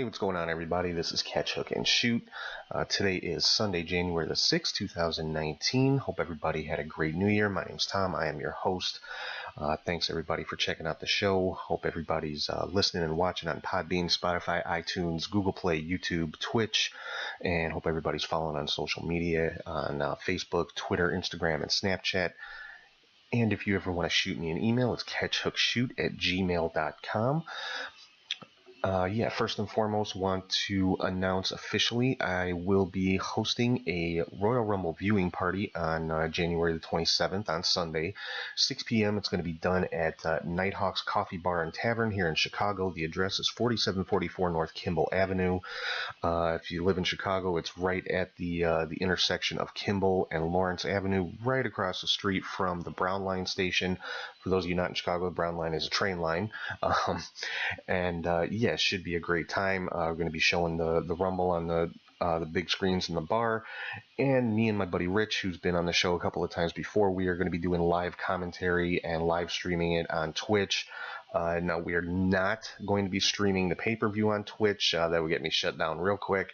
Hey, what's going on, everybody? This is Catch, Hook, and Shoot. Today is Sunday, January the 6th, 2019. Hope everybody had a great New Year. My name's Tom. I am your host. Thanks, everybody, for checking out the show. Hope everybody's listening and watching on Podbean, Spotify, iTunes, Google Play, YouTube, Twitch, and hope everybody's following on social media on Facebook, Twitter, Instagram, and Snapchat. And if you ever want to shoot me an email, it's catchhookshoot@gmail.com. First and foremost, want to announce officially I will be hosting a Royal Rumble viewing party on January the 27th on Sunday, 6 p.m. It's going to be done at Nighthawk's Coffee Bar and Tavern here in Chicago. The address is 4744 North Kimball Avenue. If you live in Chicago, it's right at the intersection of Kimball and Lawrence Avenue, right across the street from the Brown Line station. For those of you not in Chicago, the Brown Line is a train line. It should be a great time. We're going to be showing the Rumble on the big screens in the bar, and me and my buddy Rich, who's been on the show a couple of times before, we are going to be doing live commentary and live streaming it on Twitch. Now, we are not going to be streaming the pay-per-view on Twitch. That would get me shut down real quick.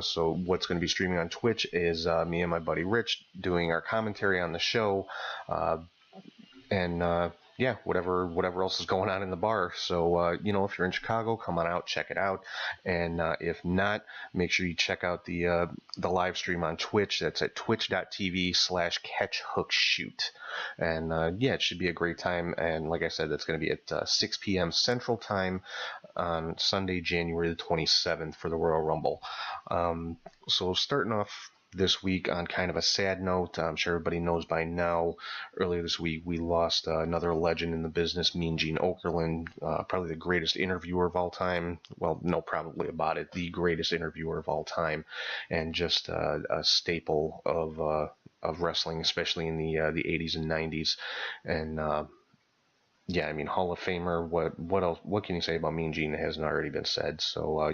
So what's going to be streaming on Twitch is me and my buddy Rich doing our commentary on the show, whatever else is going on in the bar. So, if you're in Chicago, come on out, check it out. And if not, make sure you check out the live stream on Twitch. That's at twitch.tv/catchhookshoot. And, it should be a great time. And like I said, that's going to be at 6 p.m. Central Time on Sunday, January the 27th for the Royal Rumble. So starting off this week on kind of a sad note, I'm sure everybody knows by now, earlier this week we lost another legend in the business, Mean Gene Okerlund, probably the greatest interviewer of all time. Well, no, probably about it, the greatest interviewer of all time, and just a staple of wrestling, especially in the 80s and 90s. And Hall of Famer. What else? What can you say about Mean Gene that hasn't already been said? So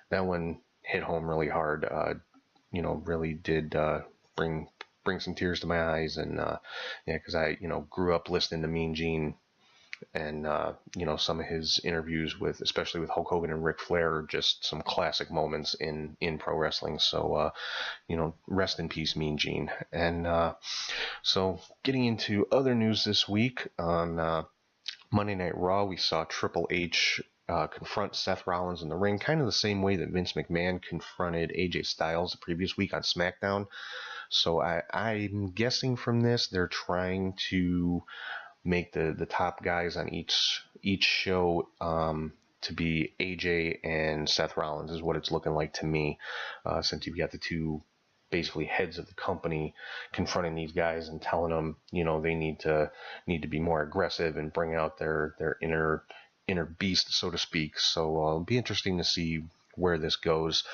that one hit home really hard. Really did bring some tears to my eyes, and because I grew up listening to Mean Gene, and some of his interviews especially with Hulk Hogan and Ric Flair, are just some classic moments in pro wrestling. So rest in peace, Mean Gene. And so getting into other news this week, on Monday Night Raw, we saw Triple H confront Seth Rollins in the ring, kind of the same way that Vince McMahon confronted AJ Styles the previous week on SmackDown. So I'm guessing from this they're trying to make the top guys on each show to be AJ and Seth Rollins, is what it's looking like to me, since you've got the two basically heads of the company confronting these guys and telling them they need to be more aggressive and bring out their inner beast, so to speak. So it'll be interesting to see where this goes.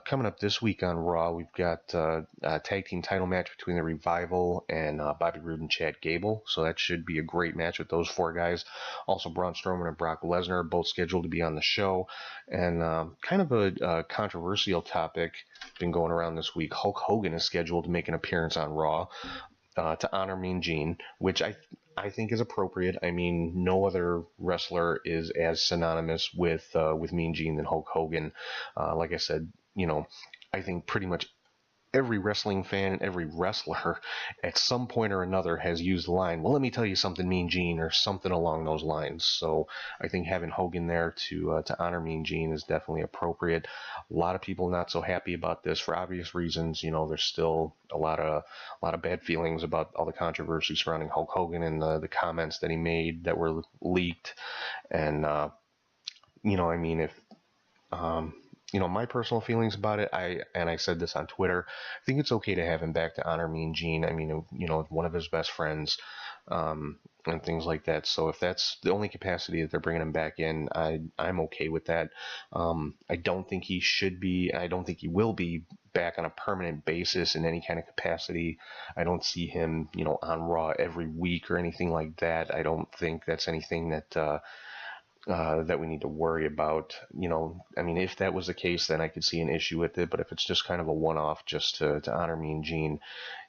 Coming up this week on Raw, we've got a tag team title match between the Revival and Bobby Roode and Chad Gable. So that should be a great match with those four guys. Also, Braun Strowman and Brock Lesnar, both scheduled to be on the show. And kind of a controversial topic been going around this week. Hulk Hogan is scheduled to make an appearance on Raw to honor Mean Gene, which I think is appropriate. I mean, no other wrestler is as synonymous with Mean Gene than Hulk Hogan. Like I said, I think pretty much every wrestling fan and every wrestler at some point or another has used the line, well, let me tell you something, Mean Gene, or something along those lines. So I think having Hogan there to honor Mean Gene is definitely appropriate. A lot of people not so happy about this for obvious reasons. There's still a lot of bad feelings about all the controversy surrounding Hulk Hogan and the comments that he made that were leaked. And my personal feelings about it, I said this on Twitter, I think it's okay to have him back to honor Mean Gene. I mean, one of his best friends, and things like that. So if that's the only capacity that they're bringing him back in, I'm okay with that. I don't think he should be, I don't think he will be back on a permanent basis in any kind of capacity. I don't see him, on Raw every week or anything like that. I don't think that's anything that we need to worry about. If that was the case, then I could see an issue with it. But if it's just kind of a one-off just to honor Mean Gene,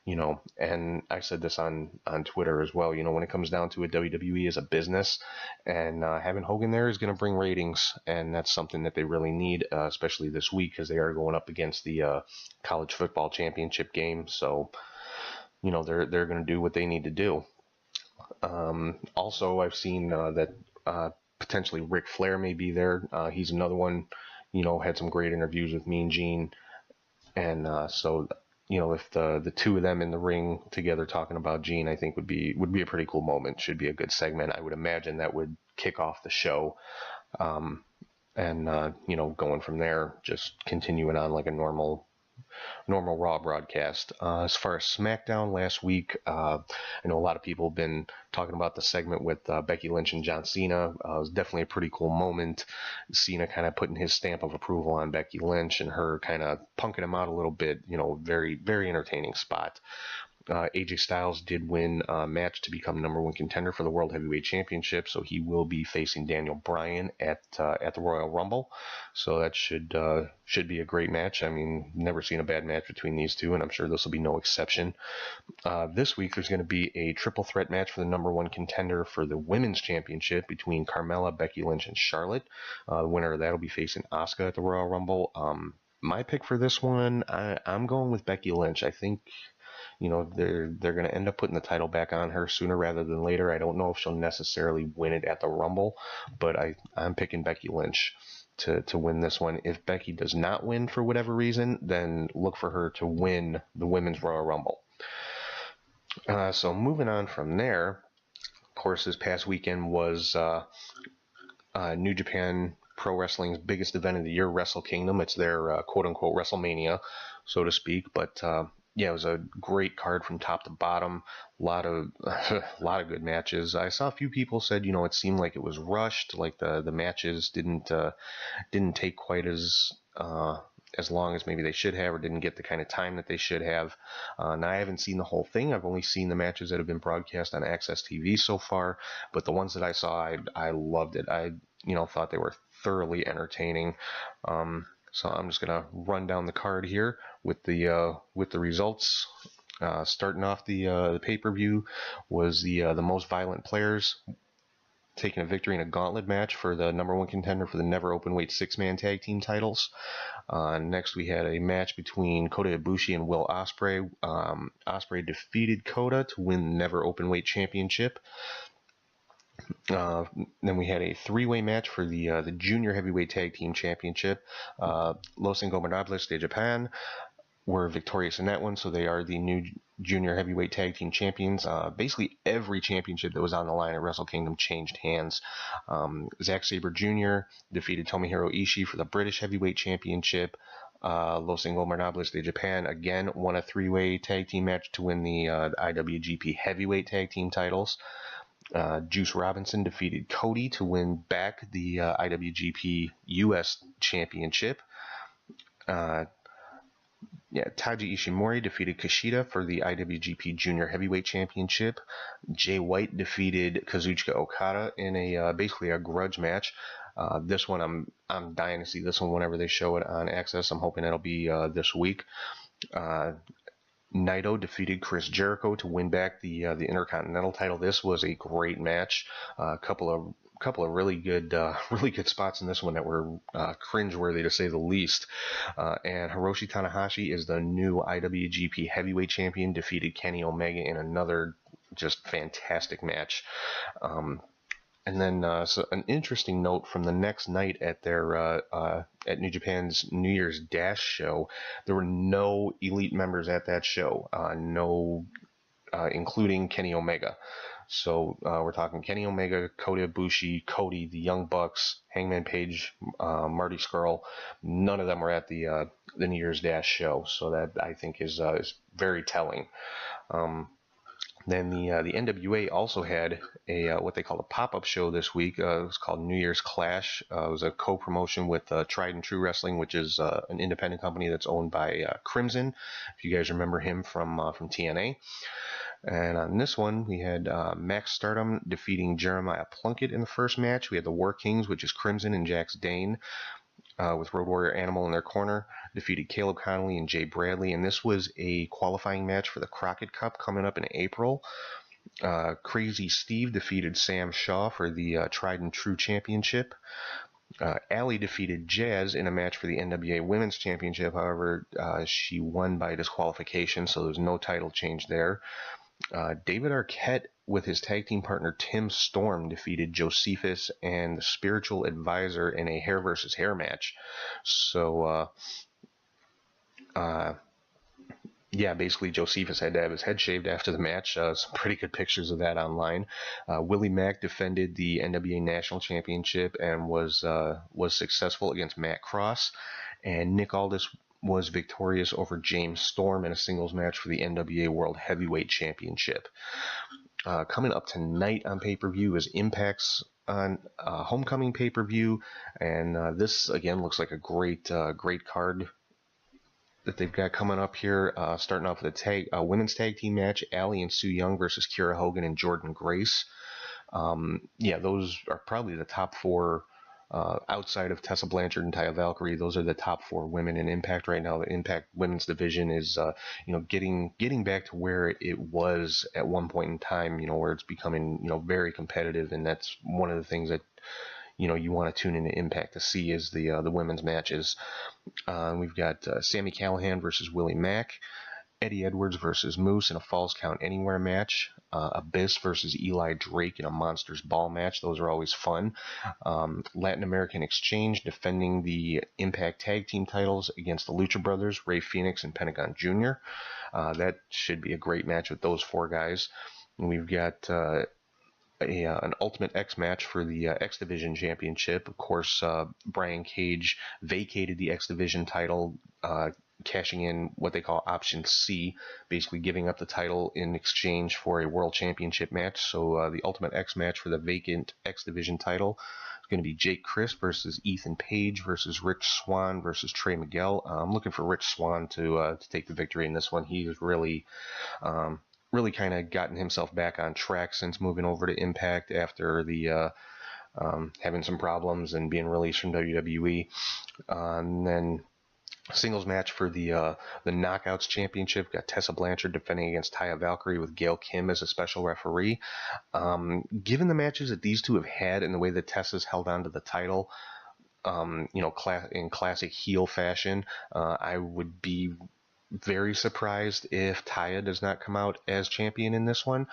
And I said this on Twitter as well. When it comes down to it, WWE is a business, and having Hogan there is going to bring ratings, and that's something that they really need, especially this week because they are going up against the college football championship game. So they're going to do what they need to do. Also, I've seen that potentially Ric Flair may be there. He's another one. Had some great interviews with Mean Gene, and so if the two of them in the ring together talking about Gene, I think would be a pretty cool moment. Should be a good segment. I would imagine that would kick off the show, and going from there, just continuing on like a normal Raw broadcast. As far as SmackDown last week, I know a lot of people have been talking about the segment with Becky Lynch and John Cena. It was definitely a pretty cool moment. Cena kind of putting his stamp of approval on Becky Lynch and her kind of punking him out a little bit. Very, very entertaining spot. AJ Styles did win a match to become #1 contender for the World Heavyweight Championship, so he will be facing Daniel Bryan at the Royal Rumble. So that should be a great match. I mean, never seen a bad match between these two, and I'm sure this will be no exception. This week there's going to be a triple threat match for the #1 contender for the Women's Championship between Carmella, Becky Lynch, and Charlotte. The winner of that will be facing Asuka at the Royal Rumble. My pick for this one, I'm going with Becky Lynch. I think they're going to end up putting the title back on her sooner rather than later. I don't know if she'll necessarily win it at the Rumble, but I'm picking Becky Lynch to win this one. If Becky does not win for whatever reason, then look for her to win the Women's Royal Rumble. So moving on from there, of course, this past weekend was New Japan Pro Wrestling's biggest event of the year, Wrestle Kingdom. It's their quote-unquote WrestleMania, so to speak, but yeah, it was a great card from top to bottom. A lot of good matches. I saw a few people said, it seemed like it was rushed, like the matches didn't take quite as long as maybe they should have, or didn't get the kind of time that they should have. Now, I haven't seen the whole thing. I've only seen the matches that have been broadcast on Access TV so far, but the ones that I saw, I loved it. I thought they were thoroughly entertaining. So I'm just gonna run down the card here with the results. Starting off the pay-per-view was the most violent players taking a victory in a gauntlet match for the #1 contender for the never openweight 6-man tag team titles. Next, we had a match between Kota Ibushi and Will Ospreay. Ospreay defeated Kota to win the never openweight championship. Then we had a 3-way match for the Junior Heavyweight Tag Team Championship. Los Ingobernables de Japan were victorious in that one, so they are the new Junior Heavyweight Tag Team Champions. Basically, every championship that was on the line at Wrestle Kingdom changed hands. Zack Sabre Jr. defeated Tomohiro Ishii for the British Heavyweight Championship. Los Ingobernables de Japan again won a 3-way tag team match to win the IWGP Heavyweight Tag Team titles. Juice Robinson defeated Cody to win back the IWGP US Championship. Taiji Ishimori defeated Kushida for the IWGP Junior Heavyweight Championship. Jay White defeated Kazuchika Okada in a basically a grudge match. This one I'm dying to see this one whenever they show it on Access. I'm hoping it'll be this week. Naito defeated Chris Jericho to win back the Intercontinental title. This was a great match. A couple of really good spots in this one that were cringeworthy to say the least. And Hiroshi Tanahashi is the new IWGP Heavyweight Champion. Defeated Kenny Omega in another just fantastic match. And then so an interesting note from the next night at their at New Japan's New Year's Dash show, there were no elite members at that show, including Kenny Omega. So we're talking Kenny Omega, Kota Ibushi, Cody, the Young Bucks, Hangman Page, Marty Scurll. None of them were at the New Year's Dash show. So that I think is very telling. Then the NWA also had a what they called a pop-up show this week. It was called New Year's Clash. It was a co-promotion with Tried and True Wrestling, which is an independent company that's owned by Crimson. If you guys remember him from TNA. And on this one, we had Max Stardom defeating Jeremiah Plunkett in the first match. We had the War Kings, which is Crimson and Jax Dane, with Road Warrior Animal in their corner, defeated Caleb Conley and Jay Bradley, and this was a qualifying match for the Crockett Cup coming up in April. Crazy Steve defeated Sam Shaw for the Tried and True Championship. Allie defeated Jazz in a match for the NWA Women's Championship. However, she won by disqualification, so there's no title change there. David Arquette with his tag team partner Tim Storm defeated Josephus and the Spiritual Advisor in a hair versus hair match. So, yeah, basically Josephus had to have his head shaved after the match. Some pretty good pictures of that online. Willie Mack defended the NWA National Championship and was successful against Matt Cross. And Nick Aldis was victorious over James Storm in a singles match for the NWA World Heavyweight Championship. Coming up tonight on pay-per-view is Impact's on Homecoming pay-per-view, and this again looks like a great card that they've got coming up here. Starting off with a women's tag team match: Allie and Sue Young versus Kiera Hogan and Jordan Grace. Yeah, those are probably the top four. Outside of Tessa Blanchard and Taya Valkyrie, those are the top four women in Impact right now. The Impact women's division is, getting back to where it was at one point in time, where it's becoming, very competitive, and that's one of the things that, you want to tune into Impact to see is the women's matches. We've got Sami Callihan versus Willie Mack, Eddie Edwards versus Moose in a Falls Count Anywhere match, Abyss versus Eli Drake in a Monsters Ball match. Those are always fun. Latin American Exchange defending the Impact Tag Team titles against the Lucha Brothers, Ray Phoenix and Pentagon Jr. That should be a great match with those four guys. And we've got an Ultimate X match for the X Division Championship. Of course, Brian Cage vacated the X Division title, cashing in what they call Option C, basically giving up the title in exchange for a World Championship match. So the Ultimate X match for the vacant X Division title is going to be Jake Crisp versus Ethan Page versus Rich Swann versus Trey Miguel. I'm looking for Rich Swann to take the victory in this one. He's really kind of gotten himself back on track since moving over to Impact after the having some problems and being released from WWE. And then singles match for the Knockouts Championship. Got Tessa Blanchard defending against Taya Valkyrie with Gail Kim as a special referee. Given the matches that these two have had and the way that Tessa's held on to the title, in classic heel fashion, I would be very surprised if Taya does not come out as champion in this one.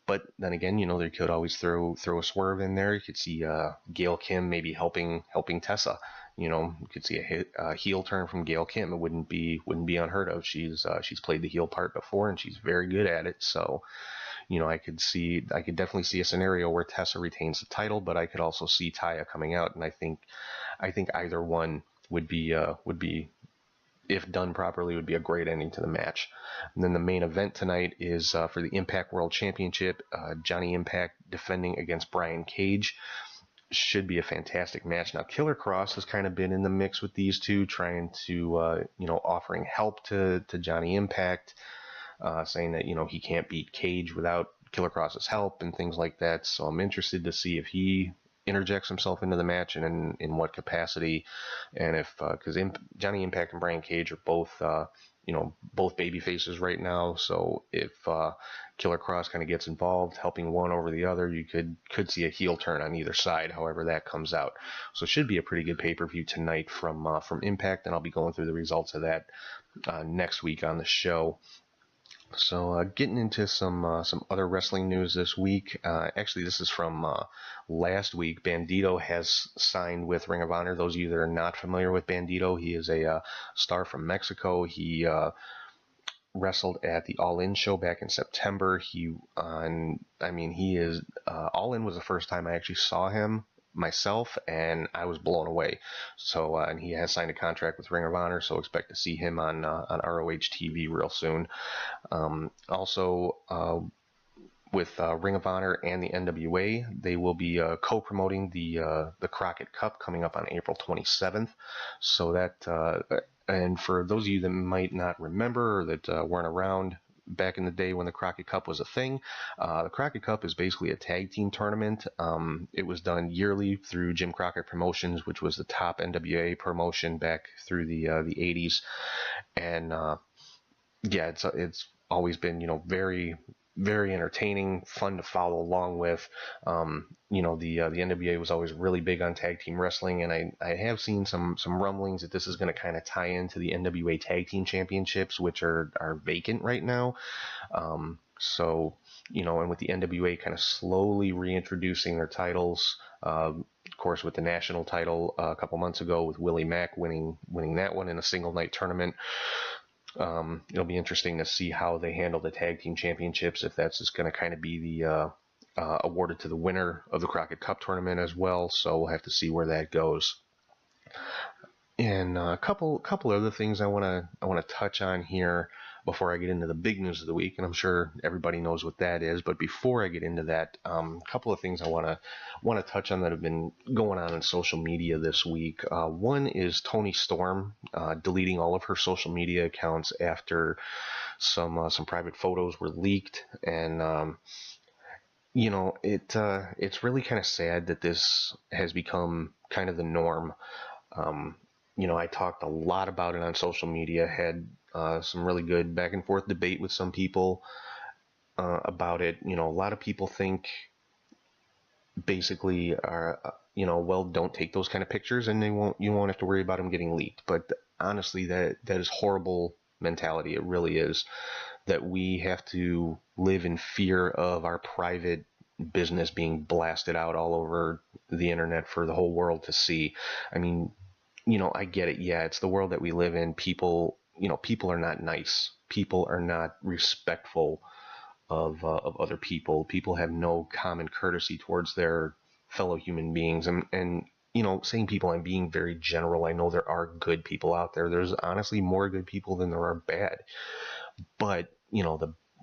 But then again, they could always throw a swerve in there. You could see Gail Kim maybe helping Tessa. You could see a heel turn from Gail Kim. It wouldn't be unheard of. She's played the heel part before, and she's very good at it. So, I could definitely see a scenario where Tessa retains the title, but I could also see Taya coming out, and I think either one would be, if done properly, would be a great ending to the match. And then the main event tonight is for the Impact World Championship. Johnny Impact defending against Brian Cage. Should be a fantastic match. Now, Killer Cross has kind of been in the mix with these two, trying to, offering help to Johnny Impact, saying that, he can't beat Cage without Killer Cross's help and things like that. So I'm interested to see if he interjects himself into the match and in what capacity, and if because Johnny Impact and Brian Cage are both both baby faces right now. So if Killer Cross kind of gets involved, helping one over the other, you could see a heel turn on either side. However that comes out, so it should be a pretty good pay-per-view tonight from Impact, and I'll be going through the results of that next week on the show. So getting into some other wrestling news this week. Actually, this is from last week. Bandito has signed with Ring of Honor. Those of you that are not familiar with Bandito, he is a star from Mexico. He wrestled at the All In show back in September. He is All In was the first time I actually saw him myself, and I was blown away. So and he has signed a contract with Ring of Honor, so expect to see him on ROH TV real soon. Also with Ring of Honor and the NWA, they will be co-promoting the Crockett Cup coming up on April 27th. So that and for those of you that might not remember or that weren't around back in the day when the Crockett Cup was a thing. The Crockett Cup is basically a tag team tournament. It was done yearly through Jim Crockett Promotions, which was the top NWA promotion back through the 80s. And yeah, it's always been, very, very entertaining, fun to follow along with. The NWA was always really big on tag team wrestling, and I have seen some rumblings that this is going to kind of tie into the NWA Tag Team Championships, which are vacant right now. So, and with the NWA kind of slowly reintroducing their titles, of course, with the national title a couple months ago with Willie Mack winning that one in a single night tournament. It'll be interesting to see how they handle the tag team championships, if that's just going to kind of be the awarded to the winner of the Crockett Cup tournament as well. So we'll have to see where that goes. And a couple other things I want to touch on here before I get into the big news of the week, and I'm sure everybody knows what that is. But before I get into that, a couple of things I want to touch on that have been going on social media this week. One is Toni Storm deleting all of her social media accounts after some private photos were leaked, and it's really kind of sad that this has become kind of the norm. I talked a lot about it on social media, had some really good back and forth debate with some people about it. A lot of people think basically are, well, don't take those kind of pictures and you won't have to worry about them getting leaked. But honestly, that is horrible mentality. It really is, that we have to live in fear of our private business being blasted out all over the internet for the whole world to see. I mean, I get it. Yeah, it's the world that we live in. People are not nice. People are not respectful of other people. People have no common courtesy towards their fellow human beings. And saying people, I'm being very general. I know there are good people out there. There's honestly more good people than there are bad. But,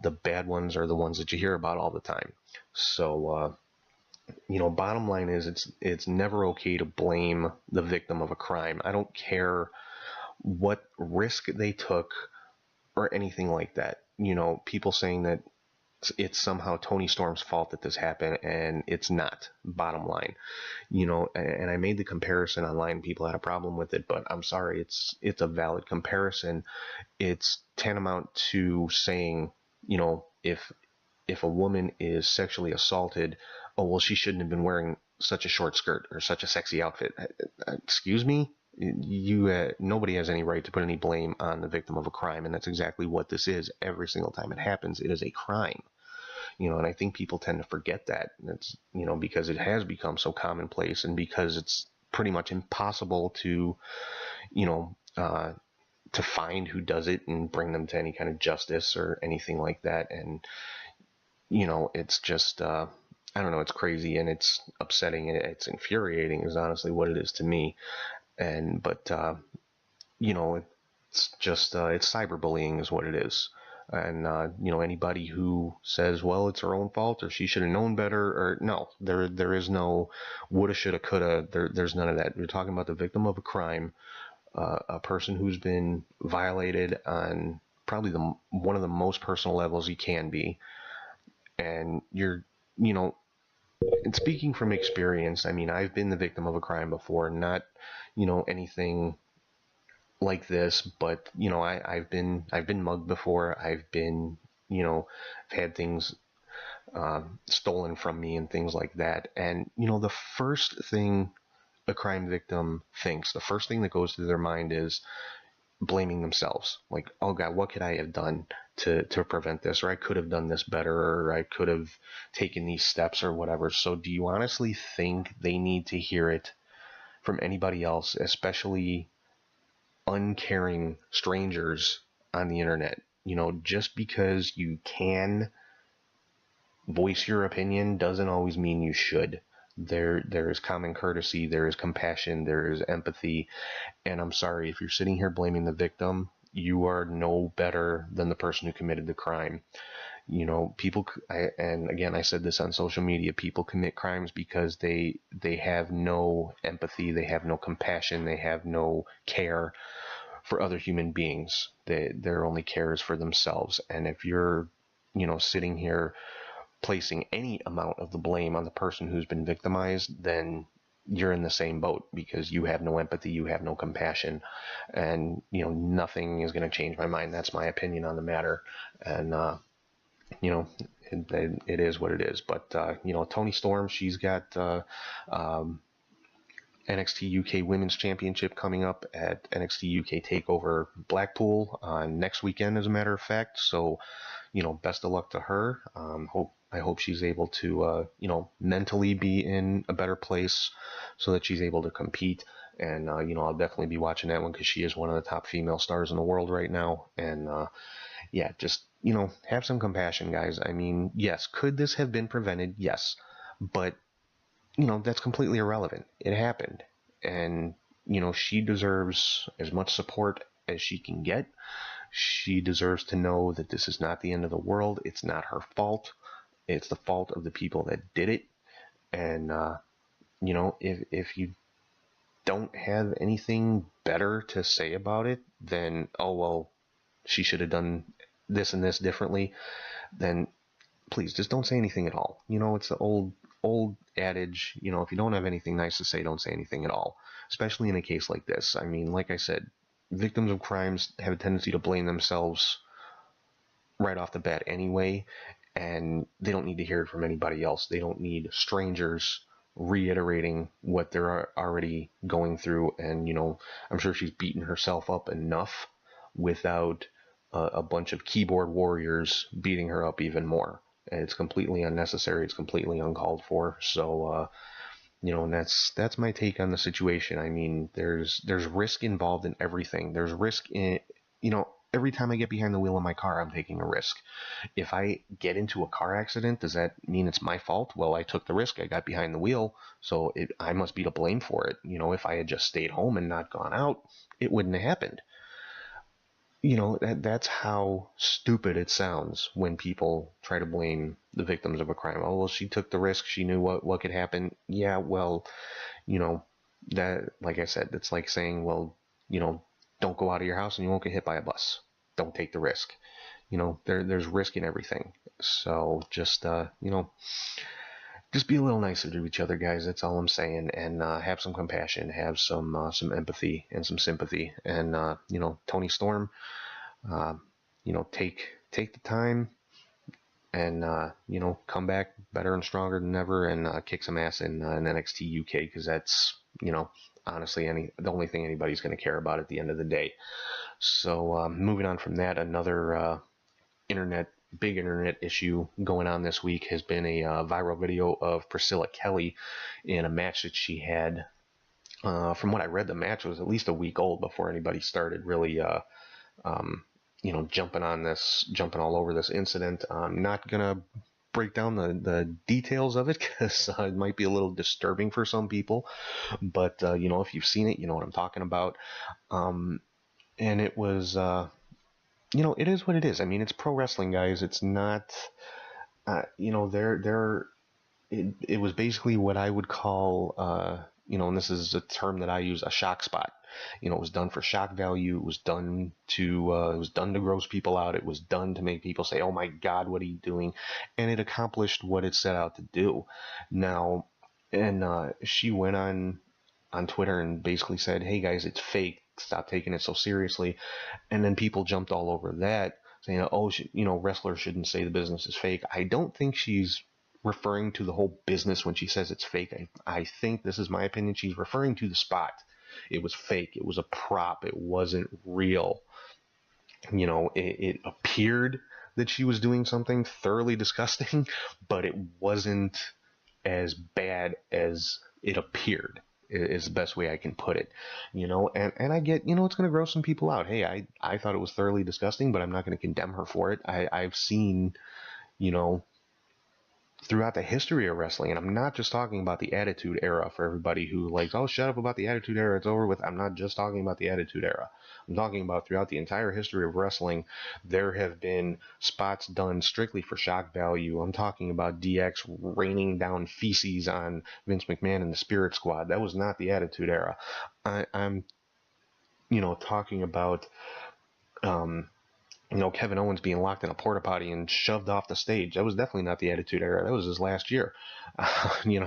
the bad ones are the ones that you hear about all the time. So, bottom line is it's never okay to blame the victim of a crime. I don't care what risk they took or anything like that. People saying that it's somehow Toni Storm's fault that this happened, and it's not, bottom line. And I made the comparison online. People had a problem with it, but I'm sorry, it's a valid comparison. It's tantamount to saying, if a woman is sexually assaulted, oh, well, she shouldn't have been wearing such a short skirt or such a sexy outfit. Excuse me? Nobody has any right to put any blame on the victim of a crime, and that's exactly what this is. Every single time it happens, it is a crime. And I think people tend to forget that. It's, because it has become so commonplace, and because it's pretty much impossible to, to find who does it and bring them to any kind of justice or anything like that. And, it's just, I don't know, it's crazy and it's upsetting and it's infuriating is honestly what it is to me. But it's just, it's cyberbullying is what it is. And, anybody who says, well, it's her own fault or she should have known better, or no, there is no woulda, shoulda, coulda. There's none of that. We're talking about the victim of a crime, a person who's been violated on probably one of the most personal levels you can be. And and speaking from experience, I mean, I've been the victim of a crime before, not, anything like this, but, I've been mugged before. I've been, I've had things stolen from me and things like that. And, the first thing a crime victim thinks, the first thing that goes through their mind is blaming themselves. Like, oh God, what could I have done to prevent this? Or I could have done this better, or I could have taken these steps or whatever. So do you honestly think they need to hear it from anybody else, especially uncaring strangers on the internet? Just because you can voice your opinion doesn't always mean you should. There is common courtesy, there is compassion, there is empathy. And I'm sorry, if you're sitting here blaming the victim, you are no better than the person who committed the crime. People, and again, I said this on social media, people commit crimes because they have no empathy, they have no compassion, they have no care for other human beings. Their only care is for themselves. And if you're, sitting here placing any amount of the blame on the person who's been victimized, then you're in the same boat, because you have no empathy, you have no compassion, and nothing is going to change my mind. That's my opinion on the matter, and you know it is what it is. But Toni Storm, she's got NXT UK Women's Championship coming up at NXT UK Takeover Blackpool next weekend, as a matter of fact. So, best of luck to her. I hope she's able to, mentally be in a better place so that she's able to compete. And, I'll definitely be watching that one, because she is one of the top female stars in the world right now. And, yeah, just, have some compassion, guys. I mean, yes, could this have been prevented? Yes. But that's completely irrelevant. It happened. And, she deserves as much support as she can get. She deserves to know that this is not the end of the world. It's not her fault. It's the fault of the people that did it. And, if you don't have anything better to say about it, then, oh, well, she should have done this and this differently, then please just don't say anything at all. It's the old adage, if you don't have anything nice to say, don't say anything at all, especially in a case like this. I mean, like I said, victims of crimes have a tendency to blame themselves right off the bat anyway, and they don't need to hear it from anybody else. They don't need strangers reiterating what they're already going through. And, I'm sure she's beaten herself up enough without a bunch of keyboard warriors beating her up even more. It's completely unnecessary. It's completely uncalled for. So, and that's my take on the situation. I mean, there's risk involved in everything. There's risk in, every time I get behind the wheel of my car, I'm taking a risk. If I get into a car accident, does that mean it's my fault? Well, I took the risk. I got behind the wheel, so I must be to blame for it. If I had just stayed home and not gone out, it wouldn't have happened. That's how stupid it sounds when people try to blame the victims of a crime. Oh, well, she took the risk. She knew what could happen. Yeah, well, that, like I said, it's like saying, well, don't go out of your house and you won't get hit by a bus. Don't take the risk. There's risk in everything. So just, just be a little nicer to each other, guys. That's all I'm saying. And have some compassion, have some empathy and some sympathy. And Toni Storm, take the time and come back better and stronger than ever, and kick some ass in NXT UK, because that's honestly the only thing anybody's going to care about at the end of the day. So moving on from that, another big internet issue going on this week has been a viral video of Priscilla Kelly in a match that she had. From what I read, the match was at least a week old before anybody started really jumping all over this incident. I'm not gonna break down the details of it, because it might be a little disturbing for some people, but if you've seen it, you know what I'm talking about. And it was it is what it is. I mean, it's pro wrestling, guys. It's not it was basically what I would call and this is a term that I use, a shock spot. It was done for shock value. It was done to gross people out. It was done to make people say, "Oh my God, what are you doing?" And it accomplished what it set out to do. Now, and she went on Twitter and basically said, "Hey guys, it's fake. Stop taking it so seriously." And then people jumped all over that, saying, "Oh, wrestlers shouldn't say the business is fake." I don't think she's referring to the whole business when she says it's fake. I think, this is my opinion, she's referring to the spot. It was fake. It was a prop. It wasn't real. It appeared that she was doing something thoroughly disgusting, but it wasn't as bad as it appeared, is the best way I can put it. And I get, it's going to gross some people out. Hey, I thought it was thoroughly disgusting, but I'm not going to condemn her for it. I've seen, throughout the history of wrestling, and I'm not just talking about the Attitude Era, for everybody who like, oh, shut up about the Attitude Era, it's over with. I'm not just talking about the Attitude Era. I'm talking about throughout the entire history of wrestling, there have been spots done strictly for shock value. I'm talking about DX raining down feces on Vince McMahon and the Spirit Squad. That was not the Attitude Era. I'm talking about, Kevin Owens being locked in a porta potty and shoved off the stage. That was definitely not the Attitude Era. That was his last year. I'm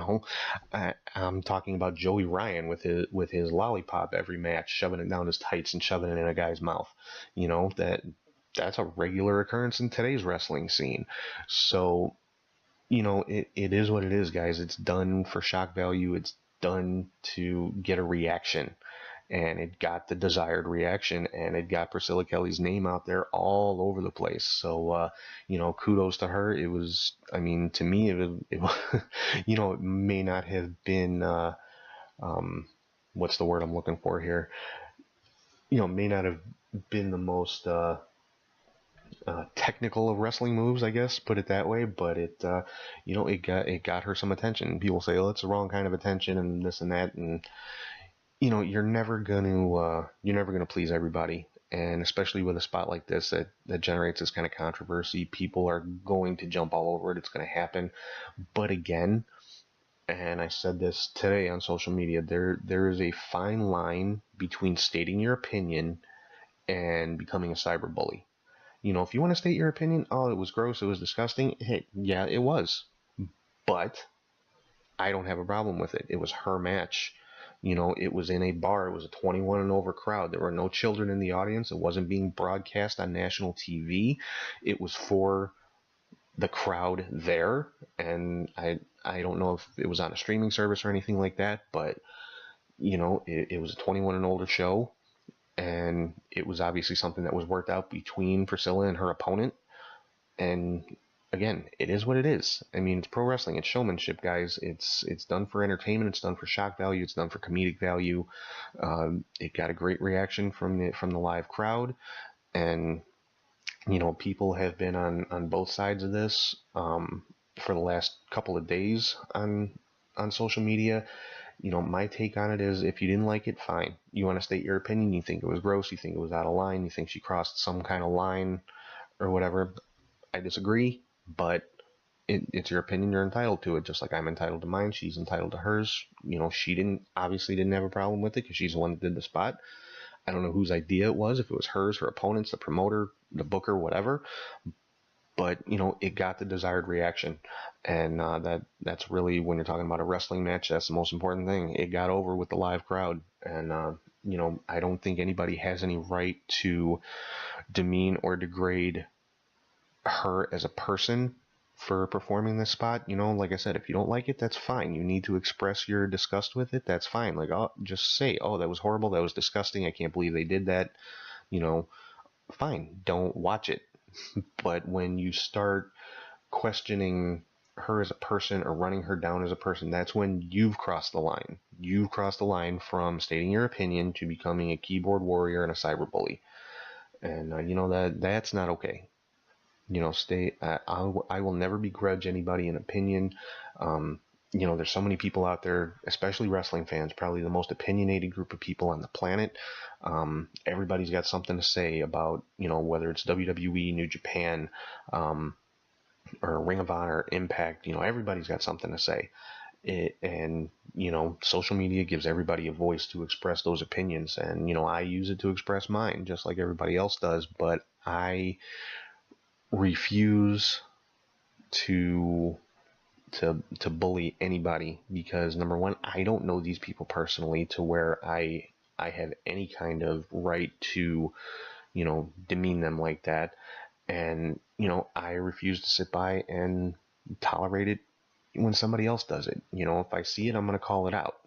talking about Joey Ryan with his lollipop every match, shoving it down his tights and shoving it in a guy's mouth. That's a regular occurrence in today's wrestling scene. So, it is what it is, guys. It's done for shock value. It's done to get a reaction. And it got the desired reaction, and it got Priscilla Kelly's name out there all over the place. So, kudos to her. It was, to me, it it may not have been, what's the word I'm looking for here? May not have been the most technical of wrestling moves, I guess, put it that way. But it got her some attention. People say, "Oh, it's the wrong kind of attention," and this and that, and you're never gonna please everybody, and especially with a spot like this that generates this kind of controversy, people are going to jump all over it. It's going to happen. But again, and I said this today on social media, there is a fine line between stating your opinion and becoming a cyberbully. If you want to state your opinion, oh, it was gross, it was disgusting. Hey, yeah, it was, but I don't have a problem with it. It was her match. It was in a bar. It was a 21 and over crowd. There were no children in the audience. It wasn't being broadcast on national TV. It was for the crowd there. And I don't know if it was on a streaming service or anything like that, but it was a 21 and older show. And it was obviously something that was worked out between Priscilla and her opponent. And again, it is what it is. It's pro wrestling. It's showmanship, guys. It's done for entertainment. It's done for shock value. It's done for comedic value. It got a great reaction from the live crowd, and people have been on both sides of this for the last couple of days on social media. My take on it is, if you didn't like it, fine. You want to state your opinion. You think it was gross. You think it was out of line. You think she crossed some kind of line or whatever. I disagree, but it's your opinion. You're entitled to it, just like I'm entitled to mine. She's entitled to hers. She obviously didn't have a problem with it because she's the one that did the spot. I don't know whose idea it was, if it was hers, her opponent's, the promoter, the booker, whatever. But it got the desired reaction, and that's really, when you're talking about a wrestling match, that's the most important thing. It got over with the live crowd, and I don't think anybody has any right to demean or degrade her as a person for performing this spot. Like I said, if you don't like it, that's fine. You need to express your disgust with it, that's fine. Like, oh, just say, oh, that was horrible, that was disgusting, I can't believe they did that. Fine, don't watch it. But when you start questioning her as a person or running her down as a person, that's when you've crossed the line. You've crossed the line from stating your opinion to becoming a keyboard warrior and a cyberbully. And that's not okay. I will never begrudge anybody an opinion. There's so many people out there, especially wrestling fans, probably the most opinionated group of people on the planet. Everybody's got something to say about, whether it's WWE, New Japan, or Ring of Honor, Impact. Everybody's got something to say. And social media gives everybody a voice to express those opinions. And, I use it to express mine, just like everybody else does. But I refuse to bully anybody, because number one, I don't know these people personally to where I have any kind of right to demean them like that. And I refuse to sit by and tolerate it when somebody else does it. If I see it, I'm going to call it out,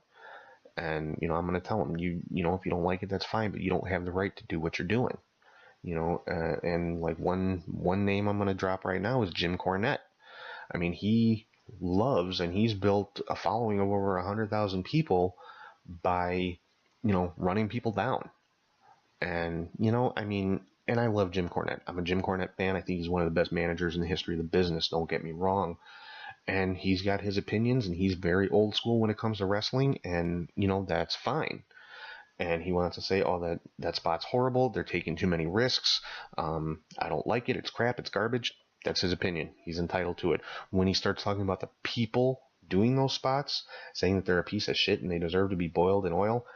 and I'm going to tell them, if you don't like it, that's fine, but you don't have the right to do what you're doing. And like one name I'm going to drop right now is Jim Cornette. He loves, and he's built a following of over 100,000 people by, running people down. And, and I love Jim Cornette. I'm a Jim Cornette fan. I think he's one of the best managers in the history of the business. Don't get me wrong. And he's got his opinions, and he's very old school when it comes to wrestling. And, that's fine. And he wants to say, oh, that spot's horrible. They're taking too many risks. I don't like it. It's crap. It's garbage. That's his opinion. He's entitled to it. When he starts talking about the people doing those spots, saying that they're a piece of shit and they deserve to be boiled in oil,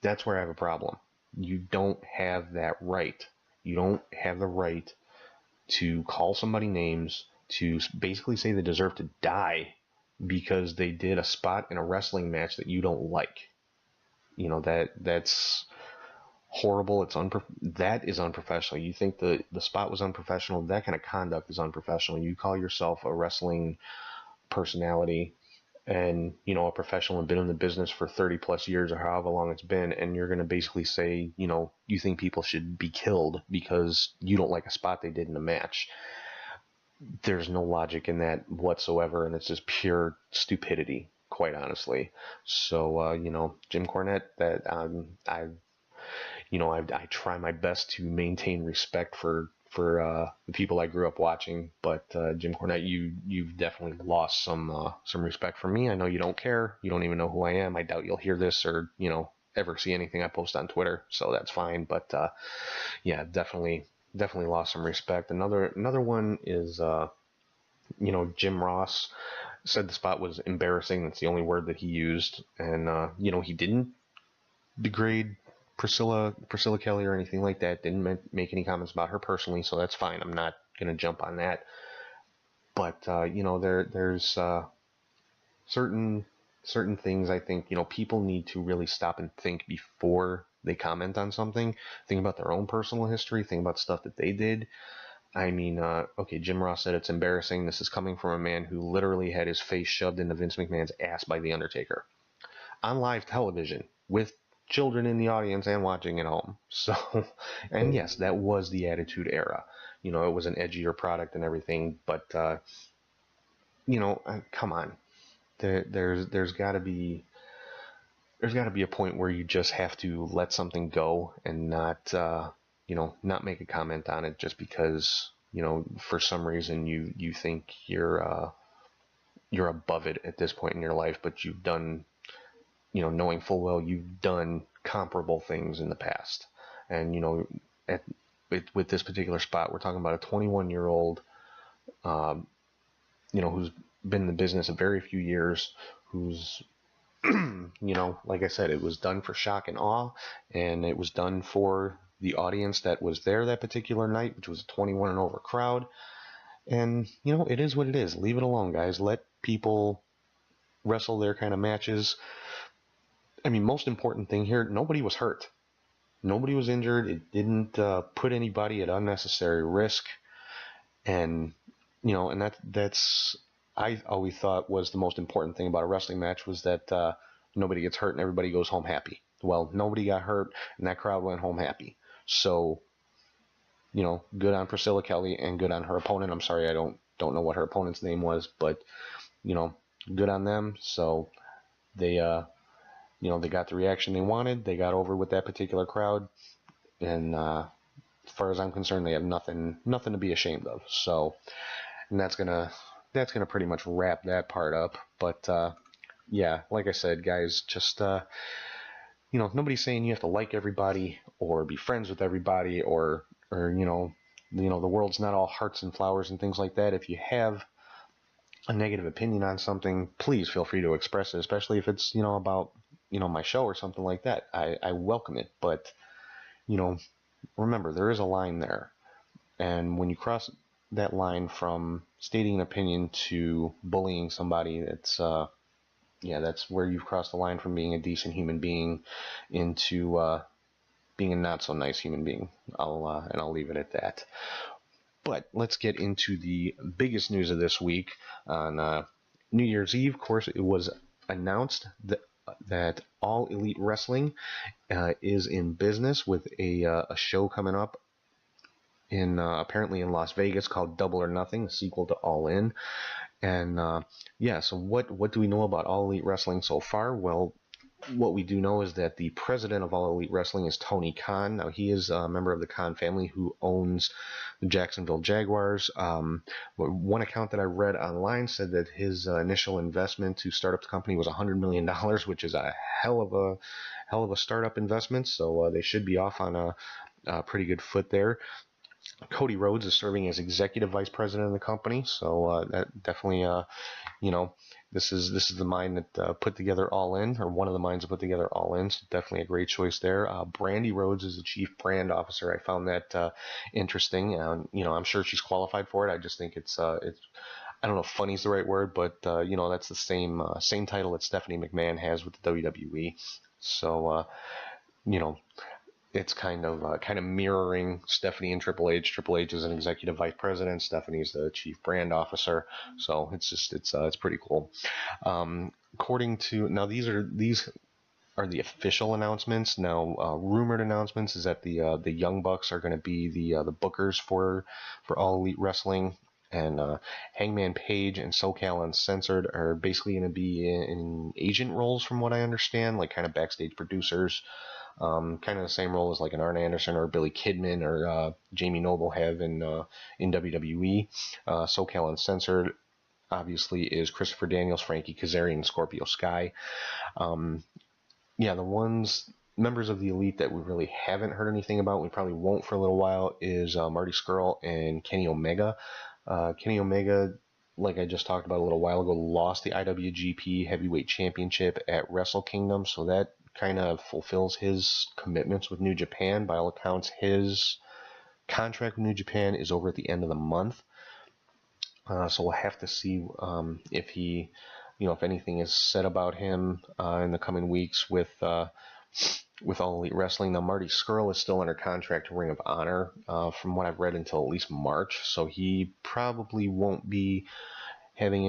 that's where I have a problem. You don't have that right. You don't have the right to call somebody names, to basically say they deserve to die because they did a spot in a wrestling match that you don't like. You know, that's horrible. That is unprofessional. You think the spot was unprofessional? That kind of conduct is unprofessional. You call yourself a wrestling personality and, you know, a professional and been in the business for 30 plus years or however long it's been, and you're going to basically say, you know, you think people should be killed because you don't like a spot they did in a match. There's no logic in that whatsoever, and it's just pure stupidity, quite honestly. So, you know, Jim Cornette, that I try my best to maintain respect for the people I grew up watching, but Jim Cornette, you've definitely lost some respect for me. I know you don't care. You don't even know who I am. I doubt you'll hear this or, you know, ever see anything I post on Twitter, so that's fine. But yeah, definitely lost some respect. Another one is you know, Jim Ross said the spot was embarrassing. That's the only word that he used, and you know, he didn't degrade Priscilla Kelly or anything like that. Didn't make any comments about her personally, so that's fine. I'm not gonna jump on that. But you know, there's certain things I think, you know, people need to really stop and think before they comment on something. Think about their own personal history. Think about stuff that they did. I mean, okay, Jim Ross said it's embarrassing. This is coming from a man who literally had his face shoved into Vince McMahon's ass by The Undertaker on live television with children in the audience and watching at home. So, and yes, that was the Attitude Era. You know, it was an edgier product and everything, but you know, come on. There's got to be a point where you just have to let something go and not you know, not make a comment on it just because, you know, for some reason you think you're above it at this point in your life, but you've done, you know, knowing full well you've done comparable things in the past. And, you know, with this particular spot, we're talking about a 21-year-old, you know, who's been in the business a very few years, who's, you know, like I said, it was done for shock and awe, and it was done for the audience that was there that particular night, which was a 21 and over crowd. And, you know, it is what it is. Leave it alone, guys. Let people wrestle their kind of matches. I mean, most important thing here, nobody was hurt. Nobody was injured. It didn't put anybody at unnecessary risk. And, you know, and that's I always thought was the most important thing about a wrestling match was that nobody gets hurt and everybody goes home happy. Well, nobody got hurt and that crowd went home happy. So, you know, good on Priscilla Kelly and good on her opponent. I'm sorry, I don't know what her opponent's name was, but, you know, good on them. So they, you know, they got the reaction they wanted. They got over with that particular crowd. And as far as I'm concerned, they have nothing to be ashamed of. So, and that's gonna pretty much wrap that part up. But yeah, like I said, guys, just you know, nobody's saying you have to like everybody or be friends with everybody or you know, the world's not all hearts and flowers and things like that. If you have a negative opinion on something, please feel free to express it, especially if it's, you know, about, you know, my show or something like that. I welcome it, but, you know, remember, there is a line there. And when you cross that line from stating an opinion to bullying somebody, it's, yeah, that's where you've crossed the line from being a decent human being into being a not so nice human being. I'll leave it at that. But let's get into the biggest news of this week. On New Year's Eve, of course, it was announced that All Elite Wrestling is in business with a show coming up in apparently in Las Vegas called Double or Nothing, a sequel to All In. And yeah, so what do we know about All Elite Wrestling so far? Well, what we do know is that the president of All Elite Wrestling is Tony Khan. Now, he is a member of the Khan family who owns the Jacksonville Jaguars. One account that I read online said that his initial investment to start up the company was $100 million, which is a hell of a startup investment. So they should be off on a pretty good foot there. Cody Rhodes is serving as executive vice president of the company, so that definitely, you know, this is the mind that put together All In, or one of the minds that put together All In. So definitely a great choice there. Brandy Rhodes is the chief brand officer. I found that interesting. I'm sure she's qualified for it. I just think it's I don't know if funny is the right word, but that's the same title that Stephanie McMahon has with the WWE. So you know, it's kind of mirroring Stephanie and Triple H. Triple H is an executive vice president. Stephanie's the chief brand officer. So it's pretty cool. According to now, these are the official announcements. Now, rumored announcements is that the Young Bucks are going to be the bookers for All Elite Wrestling, and Hangman Page and SoCal Uncensored are basically going to be in agent roles, from what I understand, like kind of backstage producers. Kind of the same role as like an Arn Anderson or Billy Kidman or Jamie Noble have in WWE. SoCal Uncensored obviously is Christopher Daniels, Frankie Kazarian, and Scorpio Sky. The members of the Elite that we really haven't heard anything about, we probably won't for a little while, is Marty Scurll and Kenny Omega. Kenny Omega, like I just talked about a little while ago, lost the IWGP Heavyweight Championship at Wrestle Kingdom, so that kind of fulfills his commitments with New Japan. By all accounts, his contract with New Japan is over at the end of the month. So we'll have to see if he, if anything is said about him in the coming weeks with All Elite Wrestling. Now, Marty Scurll is still under contract to Ring of Honor, from what I've read, until at least March. So he probably won't be having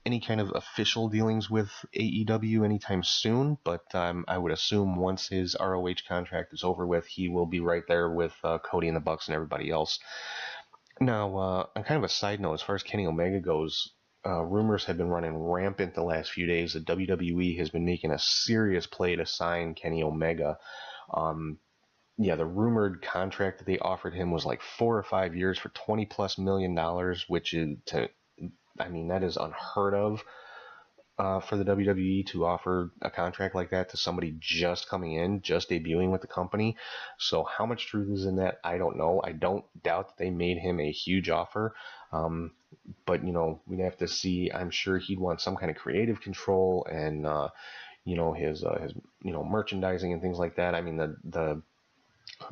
any kind of official dealings with AEW anytime soon, but I would assume once his ROH contract is over with, he will be right there with Cody and the Bucks and everybody else. Now, on kind of a side note, as far as Kenny Omega goes, rumors have been running rampant the last few days that WWE has been making a serious play to sign Kenny Omega. The rumored contract that they offered him was like 4 or 5 years for $20+ million, which is that is unheard of for the WWE to offer a contract like that to somebody just coming in, just debuting with the company. So how much truth is in that, I don't know. I don't doubt that they made him a huge offer. But, we'd have to see. I'm sure he'd want some kind of creative control and, his merchandising and things like that. I mean, the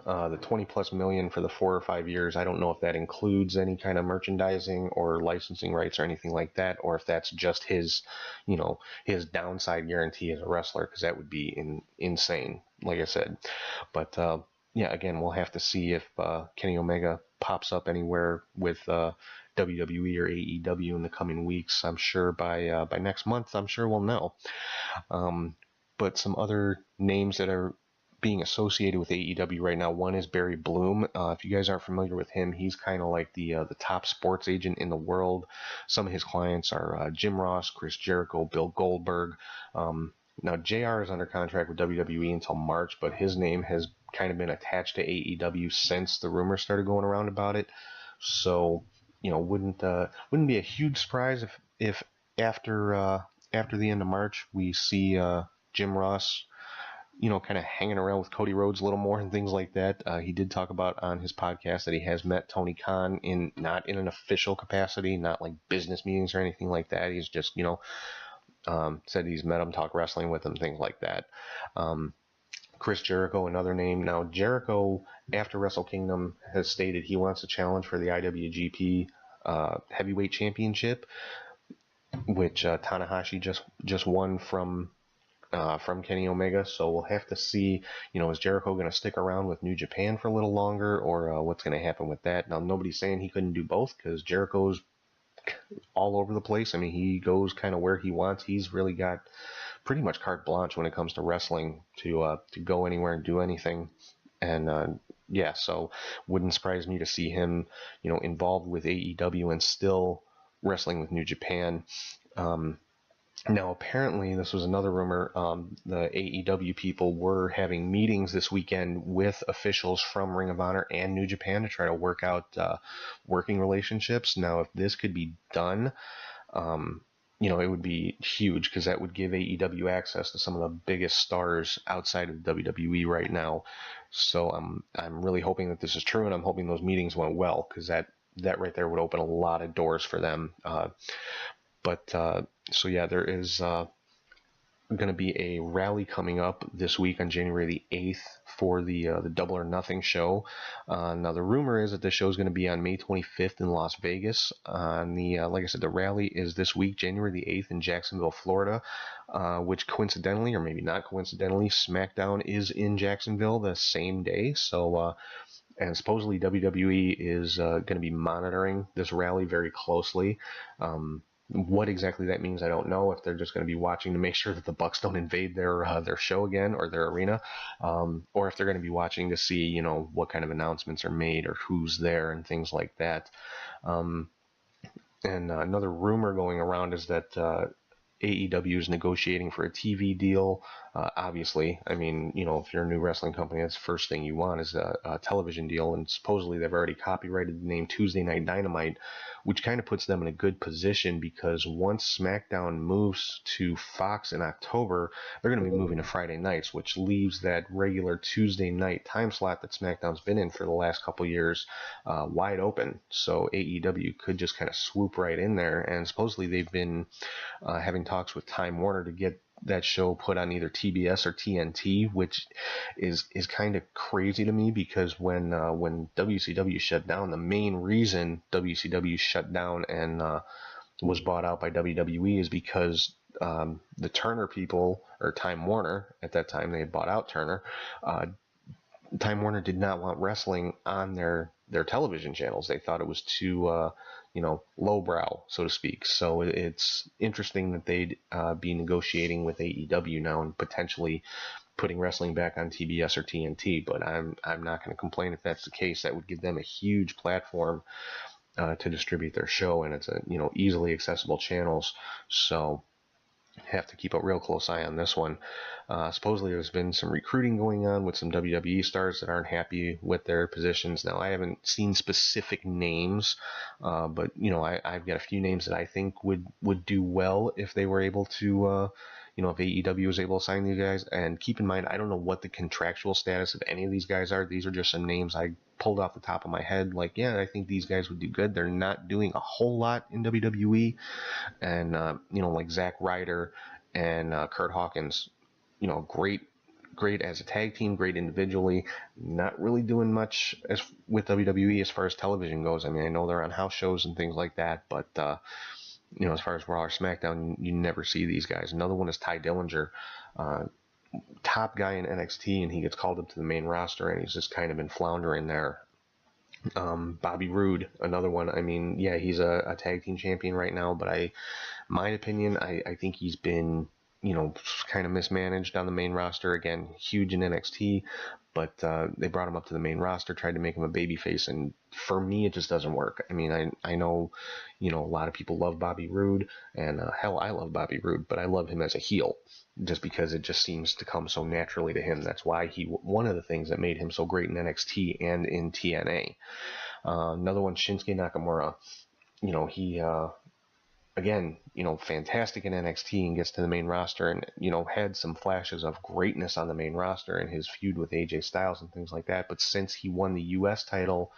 $20+ million for the 4 or 5 years, I don't know if that includes any kind of merchandising or licensing rights or anything like that, or if that's just his downside guarantee as a wrestler, because that would be insane, like I said. But again, we'll have to see if Kenny Omega pops up anywhere with WWE or AEW in the coming weeks. I'm sure by next month, I'm sure we'll know. But some other names that are being associated with AEW right now, one is Barry Bloom. If you guys aren't familiar with him, he's kind of like the top sports agent in the world. Some of his clients are Jim Ross, Chris Jericho, Bill Goldberg. Now, JR is under contract with WWE until March, but his name has kind of been attached to AEW since the rumors started going around about it. So, wouldn't be a huge surprise if after the end of March we see Jim Ross kind of hanging around with Cody Rhodes a little more and things like that. He did talk about on his podcast that he has met Tony Khan not in an official capacity, not like business meetings or anything like that. He's just, said he's met him, talk wrestling with him, things like that. Chris Jericho, another name. Now, Jericho, after Wrestle Kingdom, has stated he wants to challenge for the IWGP Heavyweight Championship, which Tanahashi just won from Kenny Omega. So we'll have to see, is Jericho going to stick around with New Japan for a little longer, or what's going to happen with that? Now, nobody's saying he couldn't do both, because Jericho's all over the place. I mean, he goes kind of where he wants. He's really got pretty much carte blanche when it comes to wrestling to go anywhere and do anything. And so wouldn't surprise me to see him, involved with AEW and still wrestling with New Japan. Now, apparently, this was another rumor, the AEW people were having meetings this weekend with officials from Ring of Honor and New Japan to try to work out working relationships. Now, if this could be done, it would be huge, because that would give AEW access to some of the biggest stars outside of WWE right now. So I'm really hoping that this is true, and I'm hoping those meetings went well, because that right there would open a lot of doors for them. But so yeah, there is going to be a rally coming up this week on January the 8th for the Double or Nothing show. Now the rumor is that the show is going to be on May 25th in Las Vegas. Like I said, the rally is this week, January the 8th in Jacksonville, Florida, which coincidentally, or maybe not coincidentally, SmackDown is in Jacksonville the same day. So and supposedly WWE is going to be monitoring this rally very closely. What exactly that means, I don't know. If they're just going to be watching to make sure that the Bucks don't invade their show again or their arena, or if they're going to be watching to see, you know, what kind of announcements are made or who's there and things like that. And another rumor going around is that AEW is negotiating for a TV deal. Obviously, I mean, you know, if you're a new wrestling company, that's the first thing you want is a television deal. And supposedly they've already copyrighted the name Tuesday Night Dynamite, which kind of puts them in a good position because once SmackDown moves to Fox in October, they're going to be moving to Friday nights, which leaves that regular Tuesday night time slot that SmackDown's been in for the last couple years wide open. So AEW could just kind of swoop right in there. And supposedly they've been having talks with Time Warner to get that show put on either TBS or TNT, which is kind of crazy to me because when WCW shut down, the main reason WCW shut down and was bought out by WWE is because the Turner people, or Time Warner at that time, they had bought out Turner. Time Warner did not want wrestling on their television channels. They thought it was too lowbrow, so to speak. So it's interesting that they'd be negotiating with AEW now and potentially putting wrestling back on TBS or TNT. But I'm not going to complain if that's the case. That would give them a huge platform to distribute their show, and it's easily accessible channels. So have to keep a real close eye on this one. Supposedly there's been some recruiting going on with some WWE stars that aren't happy with their positions. Now, I haven't seen specific names, but I've got a few names that I think would do well if they were able to, if AEW was able to sign these guys. And keep in mind, I don't know what the contractual status of any of these guys are. These are just some names I pulled off the top of my head. Like, yeah, I think these guys would do good. They're not doing a whole lot in WWE. And, like Zack Ryder and Kurt Hawkins, great as a tag team, great individually, not really doing much with WWE as far as television goes. I mean, I know they're on house shows and things like that, but, as far as Raw or SmackDown, you never see these guys. Another one is Ty Dillinger, top guy in NXT, and he gets called up to the main roster, and he's just kind of been floundering there. Bobby Roode, another one. I mean, yeah, he's a tag team champion right now, but my opinion, I think he's been, kind of mismanaged on the main roster. Again, huge in NXT, but they brought him up to the main roster, tried to make him a babyface, and for me, it just doesn't work. I mean, I know, a lot of people love Bobby Roode, and hell, I love Bobby Roode, but I love him as a heel, just because it just seems to come so naturally to him. That's why one of the things that made him so great in NXT and in TNA. Another one, Shinsuke Nakamura. He again, fantastic in NXT and gets to the main roster and, had some flashes of greatness on the main roster in his feud with AJ Styles and things like that. But since he won the U.S. title,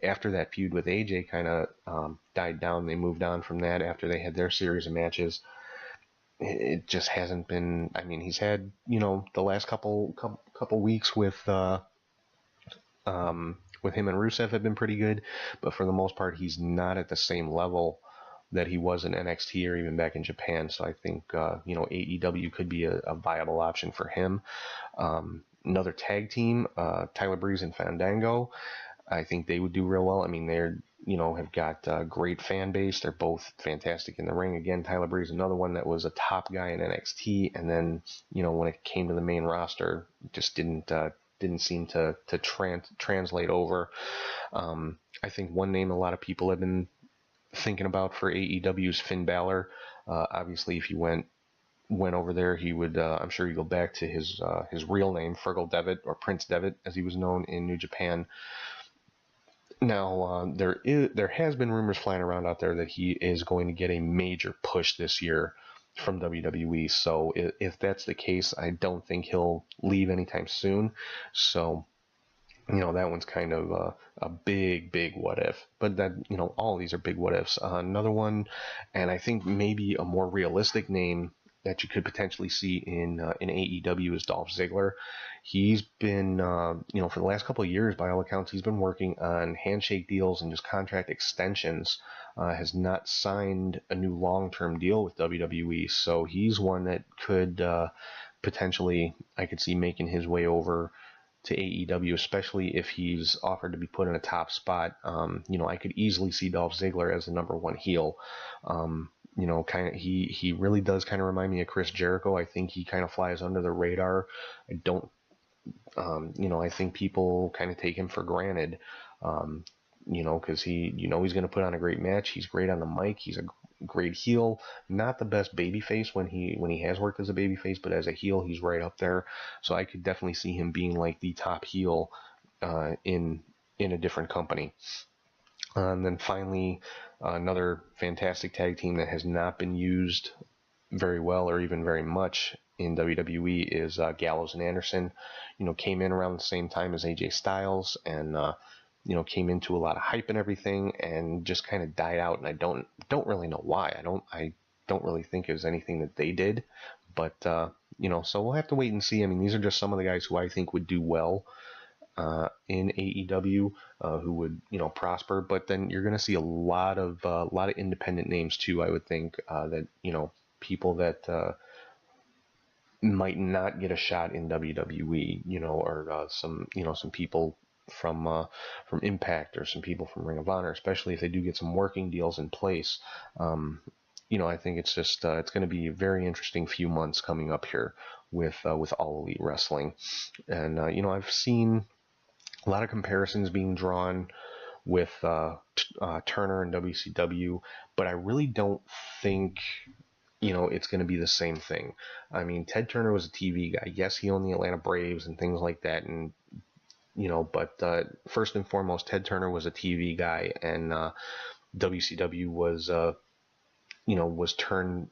after that feud with AJ kind of died down, they moved on from that after they had their series of matches. It just hasn't been. I mean, he's had, the last couple weeks with him and Rusev have been pretty good, but for the most part, he's not at the same level that he was in NXT or even back in Japan. So I think, AEW could be a viable option for him. Another tag team, Tyler Breeze and Fandango. I think they would do real well. I mean, they're, have got a great fan base. They're both fantastic in the ring. Again, Tyler Breeze, another one that was a top guy in NXT. And then, when it came to the main roster, just didn't seem to translate over. I think one name a lot of people have been thinking about for AEW's Finn Balor. Obviously, if you went over there, he would, I'm sure he'd go back to his real name, Fergal Devitt, or Prince Devitt, as he was known in New Japan. Now, there has been rumors flying around out there that he is going to get a major push this year from WWE. So if that's the case, I don't think he'll leave anytime soon. So That one's kind of a big what if. But that, all of these are big what ifs. Another one, and I think maybe a more realistic name that you could potentially see in AEW is Dolph Ziggler. He's been, for the last couple of years, by all accounts, he's been working on handshake deals and just contract extensions. Has not signed a new long-term deal with WWE, so he's one that could potentially, I could see making his way over to AEW, especially if he's offered to be put in a top spot. I could easily see Dolph Ziggler as the number one heel. Kind of he really does kind of remind me of Chris Jericho. I think he kind of flies under the radar. I don't, I think people kind of take him for granted. Because he's going to put on a great match. He's great on the mic. He's a great heel. Not the best babyface when he has worked as a babyface, but as a heel, he's right up there. So I could definitely see him being like the top heel in a different company. And then finally, another fantastic tag team that has not been used very well or even very much in WWE is Gallows and Anderson. Came in around the same time as AJ Styles and came into a lot of hype and everything, and just kind of died out. And I don't really know why. I don't really think it was anything that they did, but so we'll have to wait and see. I mean, these are just some of the guys who I think would do well in AEW, who would prosper. But then you're going to see a lot of independent names too. I would think that people that might not get a shot in WWE, or some people from Impact or some people from Ring of Honor, especially if they do get some working deals in place. I think it's just it's going to be a very interesting few months coming up here with All Elite Wrestling, and I've seen a lot of comparisons being drawn with Turner and WCW, but I really don't think it's going to be the same thing. I mean, Ted Turner was a TV guy. Yes, he owned the Atlanta Braves and things like that, and but first and foremost, Ted Turner was a TV guy, and WCW was was turned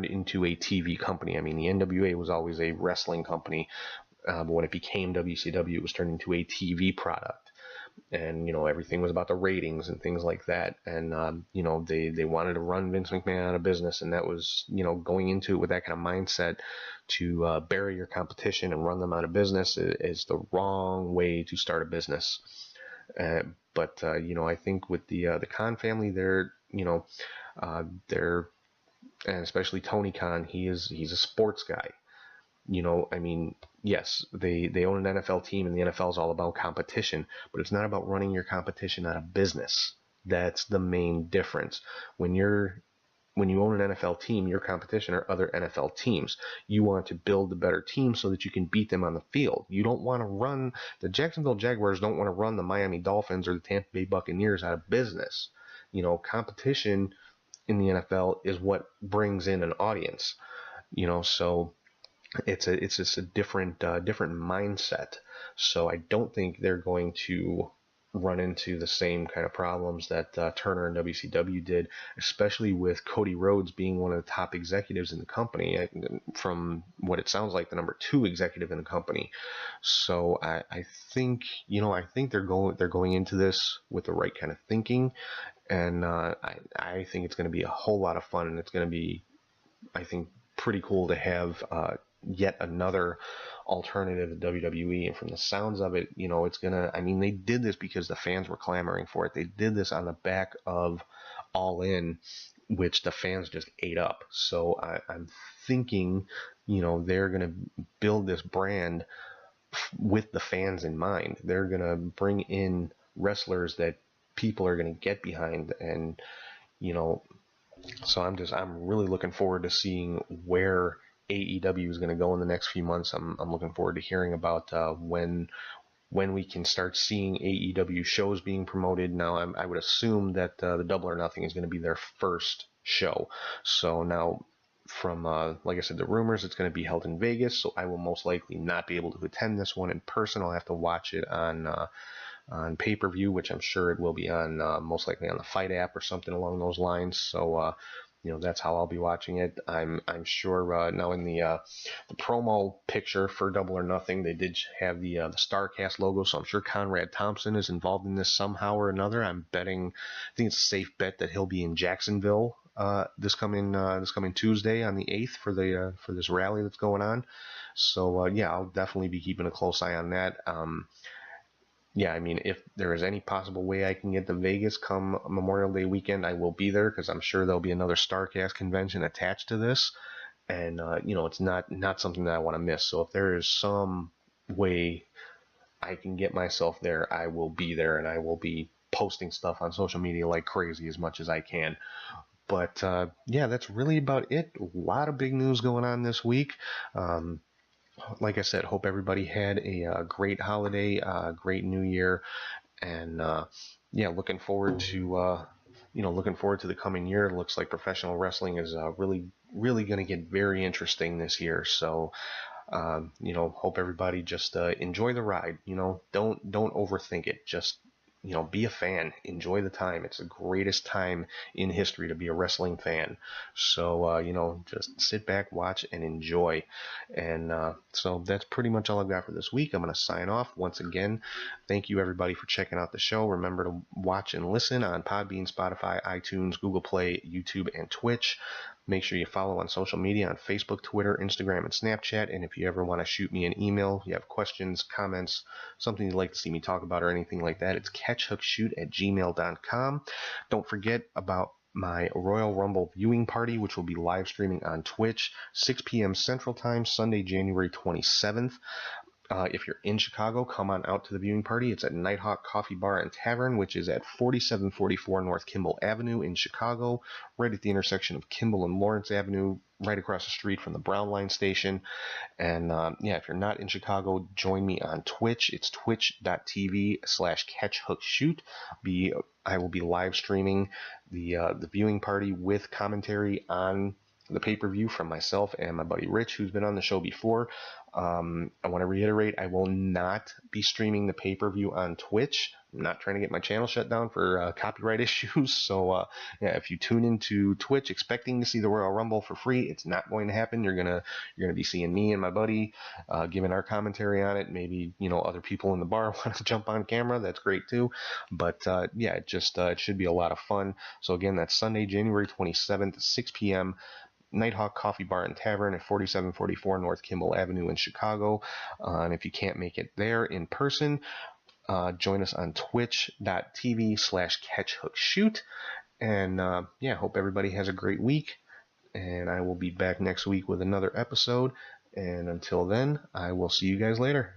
into a TV company. I mean, the NWA was always a wrestling company, but when it became WCW, it was turned into a TV product. And everything was about the ratings and things like that, and they wanted to run Vince McMahon out of business, and that was going into it with that kind of mindset to bury your competition and run them out of business is the wrong way to start a business. But I think with the Khan family, they're and especially Tony Khan, he's a sports guy. I mean, yes, they own an NFL team, and the NFL is all about competition, but it's not about running your competition out of business. That's the main difference. When you own an NFL team, your competition are other NFL teams. You want to build a better team so that you can beat them on the field. You don't want to run the Jacksonville Jaguars don't want to run the Miami Dolphins or the Tampa Bay Buccaneers out of business. Competition in the NFL is what brings in an audience. So it's just a different mindset. So I don't think they're going to run into the same kind of problems that Turner and WCW did, especially with Cody Rhodes being one of the top executives in the company, from what it sounds like the number 2 executive in the company. So I think they're going into this with the right kind of thinking, and I think it's going to be a whole lot of fun, and it's going to be, I think, pretty cool to have yet another alternative to WWE. And from the sounds of it, it's gonna, I mean, they did this because the fans were clamoring for it. They did this on the back of All In, which the fans just ate up. So I'm thinking, they're gonna build this brand with the fans in mind. They're gonna bring in wrestlers that people are gonna get behind, and so I'm really looking forward to seeing where AEW is going to go in the next few months. I'm looking forward to hearing about when we can start seeing AEW shows being promoted. Now I would assume that the Double or Nothing is going to be their first show. So now, from like I said, the rumors, it's going to be held in Vegas. So I will most likely not be able to attend this one in person. I'll have to watch it on pay-per-view, which I'm sure it will be on most likely on the Fight app or something along those lines. So that's how I'll be watching it. I'm sure now in the promo picture for Double or Nothing, they did have the Starcast logo, so I'm sure Conrad Thompson is involved in this somehow or another. I think it's a safe bet that he'll be in Jacksonville this coming Tuesday on the 8th for this rally that's going on. So yeah, I'll definitely be keeping a close eye on that. Yeah, I mean, if there is any possible way I can get to Vegas come Memorial Day weekend, I will be there because I'm sure there'll be another Starcast convention attached to this, and it's not something that I want to miss. So if there is some way I can get myself there, I will be there, and I will be posting stuff on social media like crazy as much as I can. But yeah, that's really about it. A lot of big news going on this week. Like I said, hope everybody had a great holiday, great New Year, and yeah, looking forward to the coming year. It looks like professional wrestling is really going to get very interesting this year. So hope everybody just enjoy the ride. Don't overthink it. Just be a fan. Enjoy the time. It's the greatest time in history to be a wrestling fan. So just sit back, watch, and enjoy. And so that's pretty much all I've got for this week. I'm going to sign off once again. Thank you everybody for checking out the show. Remember to watch and listen on Podbean, Spotify, iTunes, Google Play, YouTube, and Twitch. Make sure you follow on social media on Facebook, Twitter, Instagram, and Snapchat. And if you ever want to shoot me an email, you have questions, comments, something you'd like to see me talk about, or anything like that, it's catchhookshoot@gmail.com. Don't forget about my Royal Rumble viewing party, which will be live streaming on Twitch, 6 p.m. Central Time, Sunday, January 27th. If you're in Chicago, come on out to the viewing party. It's at Nighthawk Coffee Bar and Tavern, which is at 4744 North Kimball Avenue in Chicago, right at the intersection of Kimball and Lawrence Avenue, right across the street from the Brown Line station. And yeah, if you're not in Chicago, join me on Twitch. It's twitch.tv/catchhookshoot. I will be live streaming the viewing party with commentary on the pay-per-view from myself and my buddy Rich, who's been on the show before. I want to reiterate, I will not be streaming the pay-per-view on Twitch. I'm not trying to get my channel shut down for copyright issues. So yeah, if you tune into Twitch expecting to see the Royal Rumble for free, it's not going to happen. You're gonna be seeing me and my buddy giving our commentary on it. Maybe other people in the bar want to jump on camera. That's great too. But yeah, it should be a lot of fun. So again, that's Sunday, January 27th, 6 p.m. Nighthawk Coffee Bar and Tavern at 4744 North Kimball Avenue in Chicago. And if you can't make it there in person, join us on twitch.tv/catchhookshoot. And yeah, hope everybody has a great week. And I will be back next week with another episode. And until then, I will see you guys later.